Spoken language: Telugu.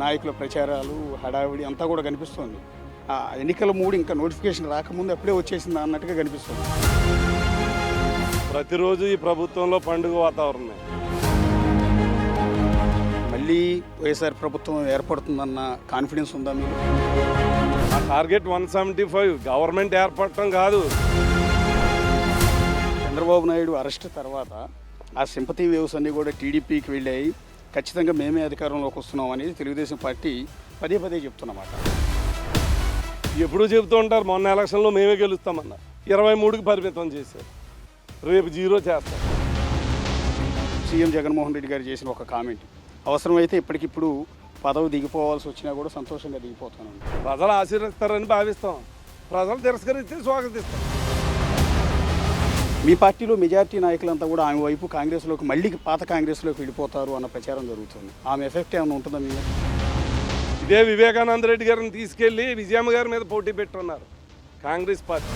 నాయకుల ప్రచారాలు హడావిడి అంతా కూడా కనిపిస్తుంది. ఆ ఎన్నికల మూడు ఇంకా నోటిఫికేషన్ రాకముందు అప్పుడే వచ్చేసింది అన్నట్టుగా కనిపిస్తుంది. ప్రతిరోజు ఈ ప్రభుత్వంలో పండుగ వాతావరణం. మళ్ళీ వైఎస్ఆర్ ప్రభుత్వం ఏర్పడుతుందన్న కాన్ఫిడెన్స్ ఉందా మీకు? ఆ టార్గెట్ 175 గవర్నమెంట్ ఏర్పడటం కాదు. చంద్రబాబు నాయుడు అరెస్ట్ తర్వాత ఆ సింపతి వేవ్స్ అన్నీ కూడా టీడీపీకి వెళ్ళాయి. ఖచ్చితంగా మేమే అధికారంలోకి వస్తున్నాం అనేది తెలుగుదేశం పార్టీ పదే పదే చెప్తున్నమాట. ఎప్పుడూ చెబుతూ ఉంటారు, మొన్న ఎలక్షన్లో మేమే గెలుస్తామన్నారు, 23కి పరిమితం చేశారు, రేపు 0 చేస్తారు. సీఎం జగన్మోహన్ రెడ్డి గారు చేసిన ఒక కామెంట్, అవసరమైతే ఇప్పటికిప్పుడు పదవి దిగిపోవాల్సి వచ్చినా కూడా సంతోషంగా దిగిపోతాను. ప్రజలు ఆశీర్వదిస్తారని భావిస్తాం, ప్రజలు తిరస్కరిస్తే స్వాగతిస్తాం. మీ పార్టీలో మెజార్టీ నాయకులంతా కూడా ఆమె వైపు కాంగ్రెస్లోకి మళ్ళీ పాత కాంగ్రెస్లోకి వెళ్ళిపోతారు అన్న ప్రచారం జరుగుతుంది. ఆమె ఎఫెక్ట్ ఏమైనా ఉంటుందా మీ మీద? ఇదే వివేకానంద రెడ్డి గారిని తీసుకెళ్ళి విజయమ్మ గారి మీద పోటీ పెట్టున్నారు కాంగ్రెస్ పార్టీ.